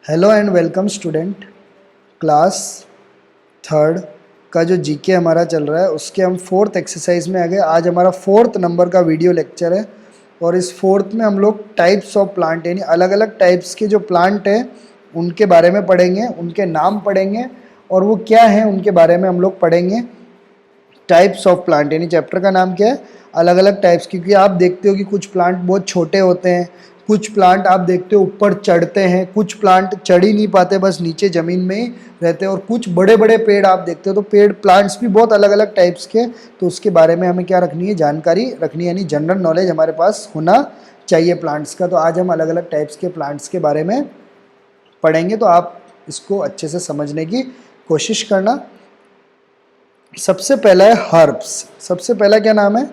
Hello and welcome student. Class third का जो GK हमारा चल रहा है उसके हम फोर्थ एक्सरसाइज में आ गए। आज हमारा फोर्थ नंबर का वीडियो लेक्चर है और इस फोर्थ में हम लोग टाइप्स ऑफ प्लांट यानी अलग अलग टाइप्स के जो प्लांट हैं उनके बारे में पढ़ेंगे, उनके नाम पढ़ेंगे और वो क्या हैं उनके बारे में हम लोग पढ़ेंगे। टाइप्स ऑफ प्लांट यानी चैप्टर का नाम क्या है, अलग अलग टाइप्स। क्योंकि आप देखते हो कि कुछ प्लांट बहुत छोटे होते हैं, कुछ प्लांट आप देखते हो ऊपर चढ़ते हैं, कुछ प्लांट चढ़ ही नहीं पाते, बस नीचे ज़मीन में ही रहते हैं, और कुछ बड़े बड़े पेड़ आप देखते हो। तो पेड़ प्लांट्स भी बहुत अलग अलग टाइप्स के, तो उसके बारे में हमें क्या रखनी है, जानकारी रखनी है, यानी जनरल नॉलेज हमारे पास होना चाहिए प्लांट्स का। तो आज हम अलग अलग टाइप्स के प्लांट्स के बारे में पढ़ेंगे, तो आप इसको अच्छे से समझने की कोशिश करना। सबसे पहला है हर्ब्स। सबसे पहला क्या नाम है,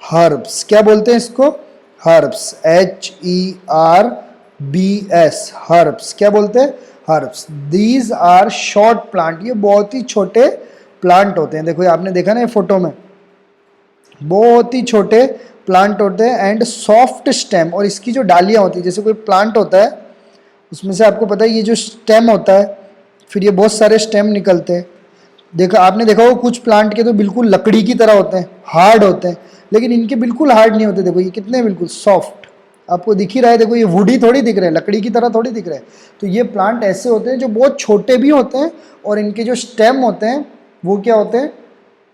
हर्ब्स। क्या बोलते हैं इसको, हर्ब्स, HERBS, हर्ब्स। क्या बोलते हैं, herbs. These are short plant, ये बहुत ही छोटे प्लांट होते हैं। देखो आपने देखा ना ये फोटो में, बहुत ही छोटे प्लांट होते हैं एंड सॉफ्ट स्टेम। और इसकी जो डालियां होती है, जैसे कोई प्लांट होता है उसमें से आपको पता है ये जो स्टेम होता है, फिर ये बहुत सारे स्टेम निकलते हैं। देखा आपने देखा हो कुछ प्लांट के तो बिल्कुल लकड़ी की तरह होते हैं, हार्ड होते हैं, लेकिन इनके बिल्कुल हार्ड नहीं होते। देखो ये कितने बिल्कुल सॉफ्ट, आपको दिख ही रहा है। देखो ये वुडी थोड़ी दिख रहे हैं, लकड़ी की तरह थोड़ी दिख रहे हैं। तो ये प्लांट ऐसे होते हैं जो बहुत छोटे भी होते हैं और इनके जो स्टेम होते हैं वो क्या होते हैं,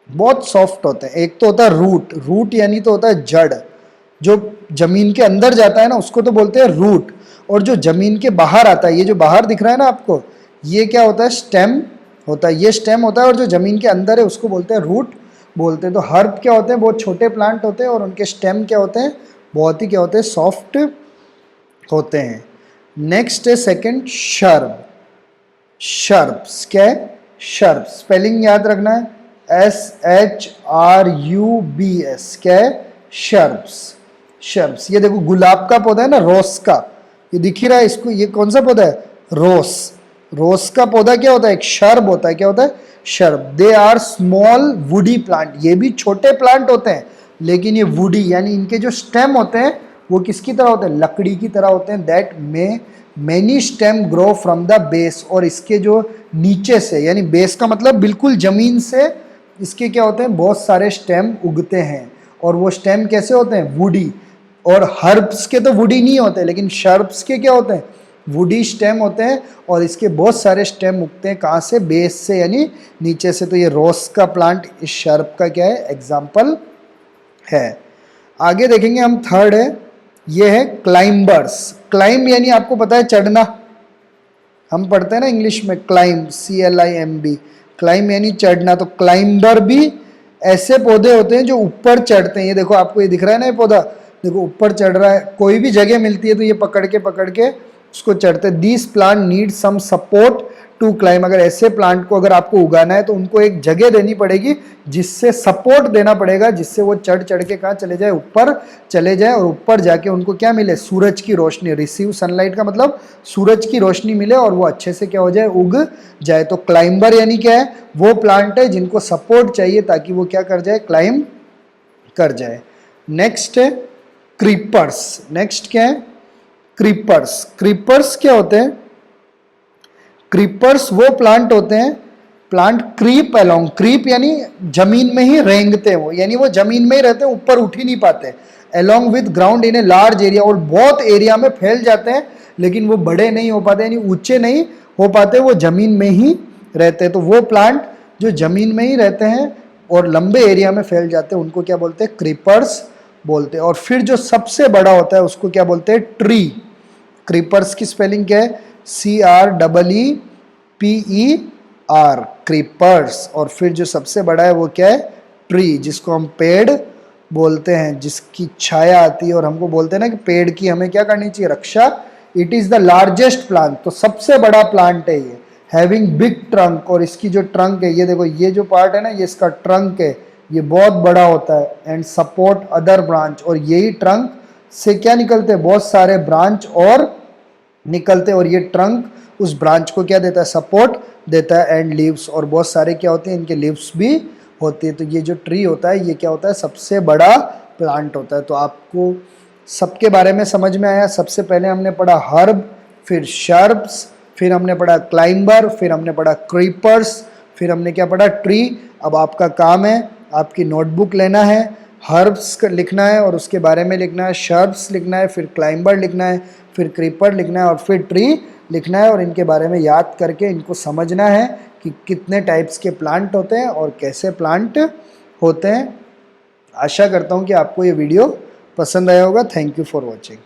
बहुत सॉफ्ट होते हैं। एक तो होता है रूट, रूट यानी तो होता है जड़, जो जमीन के अंदर जाता है ना उसको तो बोलते हैं रूट। और जो जमीन के बाहर आता है, ये जो बाहर दिख रहा है ना आपको, ये क्या होता है, स्टेम होता है। ये स्टेम होता है और जो जमीन के अंदर है उसको बोलते हैं रूट बोलते हैं। तो हर्ब क्या होते हैं, बहुत छोटे प्लांट होते हैं और उनके स्टेम क्या होते हैं, बहुत ही क्या होते हैं, सॉफ्ट होते हैं। नेक्स्ट है सेकंड शर्ब। शर्ब्स क्या है, शर्ब स्पेलिंग याद रखना है, SHRUBS। क्या है, शर्ब्स। शर्ब्स, ये देखो गुलाब का पौधा है ना, रोस का, ये दिख ही रहा है इसको, ये कौन सा पौधा है, रोस। रोस का पौधा क्या होता है, एक शर्ब होता है। क्या होता है, shrub. They are small woody plant, ये भी छोटे प्लांट होते हैं लेकिन ये वुडी यानी इनके जो स्टेम होते हैं वो किसकी तरह होते हैं, लकड़ी की तरह होते हैं। दैट में many stem grow from the base, और इसके जो नीचे से, यानी बेस का मतलब बिल्कुल जमीन से, इसके क्या होते हैं, बहुत सारे स्टेम उगते हैं। और वो स्टेम कैसे होते हैं, वुडी। और हर्ब्स के तो वुडी नहीं होते, लेकिन शर्ब्स के क्या होते हैं, वुडी स्टेम होते हैं। और इसके बहुत सारे स्टेम उगते हैं, कहाँ से, बेस से यानी नीचे से। तो ये रोस का प्लांट इस शर्ब का क्या है, एग्जाम्पल है। आगे देखेंगे हम, थर्ड है, ये है क्लाइंबर्स। क्लाइंब यानी आपको पता है चढ़ना, हम पढ़ते हैं ना इंग्लिश में क्लाइंब, CLIMB, क्लाइंब यानी चढ़ना। तो क्लाइंबर भी ऐसे पौधे होते हैं जो ऊपर चढ़ते हैं। ये देखो आपको ये दिख रहा है ना, ये पौधा देखो ऊपर चढ़ रहा है, कोई भी जगह मिलती है तो ये पकड़ के उसको चढ़ते हैं। This plant need some support to climb. अगर ऐसे प्लांट को अगर आपको उगाना है तो उनको एक जगह देनी पड़ेगी, जिससे सपोर्ट देना पड़ेगा, जिससे वो चढ़ के कहाँ चले जाए, ऊपर चले जाए, और ऊपर जाके उनको क्या मिले, सूरज की रोशनी। रिसीव सनलाइट का मतलब सूरज की रोशनी मिले और वो अच्छे से क्या हो जाए, उग जाए। तो क्लाइंबर यानी क्या है, वो प्लांट है जिनको सपोर्ट चाहिए ताकि वो क्या कर जाए, क्लाइंब कर जाए। नेक्स्ट है क्रीपर्स। नेक्स्ट क्या है, क्रीपर्स। क्रीपर्स क्या होते हैं, क्रीपर्स वो प्लांट होते हैं, प्लांट क्रीप अलोंग, क्रीप यानी जमीन में ही रेंगते हैं वो, यानी वो जमीन में ही रहते हैं, ऊपर उठ ही नहीं पाते। Along with ground in a large area, और बहुत एरिया में फैल जाते हैं लेकिन वो बड़े नहीं हो पाते, यानी ऊंचे नहीं हो पाते, वो जमीन में ही रहते हैं। तो वो प्लांट जो जमीन में ही रहते हैं और लंबे एरिया में फैल जाते हैं उनको क्या बोलते हैं, क्रीपर्स बोलते हैं। और फिर जो सबसे बड़ा होता है उसको क्या बोलते हैं, ट्री। क्रीपर्स की स्पेलिंग क्या है, CREEPER, क्रीपर्स। और फिर जो सबसे बड़ा है वो क्या है, ट्री, जिसको हम पेड़ बोलते हैं, जिसकी छाया आती है। और हमको बोलते हैं ना कि पेड़ की हमें क्या करनी चाहिए, रक्षा। It is the largest plant, तो सबसे बड़ा प्लांट है ये, हैविंग बिग ट्रंक। और इसकी जो ट्रंक है, ये देखो ये जो पार्ट है ना, ये इसका ट्रंक है, ये बहुत बड़ा होता है। एंड सपोर्ट अदर ब्रांच, और यही ट्रंक से क्या निकलते हैं, बहुत सारे ब्रांच और निकलते हैं, और ये ट्रंक उस ब्रांच को क्या देता है, सपोर्ट देता है। एंड लीव्स, और बहुत सारे क्या होते हैं, इनके लीव्स भी होती है। तो ये जो ट्री होता है ये क्या होता है, सबसे बड़ा प्लांट होता है। तो आपको सबके बारे में समझ में आया। सबसे पहले हमने पढ़ा हर्ब, फिर शर्ब्स, फिर हमने पढ़ा क्लाइंबर, फिर हमने पढ़ा क्रीपर्स, फिर हमने क्या पढ़ा, ट्री। अब आपका काम है, आपकी नोटबुक लेना है, हर्ब्स लिखना है और उसके बारे में लिखना है, शर्ब्स लिखना है, फिर क्लाइंबर लिखना है, फिर क्रीपर लिखना है और फिर ट्री लिखना है, और इनके बारे में याद करके इनको समझना है कि कितने टाइप्स के प्लांट होते हैं और कैसे प्लांट होते हैं। आशा करता हूँ कि आपको ये वीडियो पसंद आया होगा। Thank you for watching.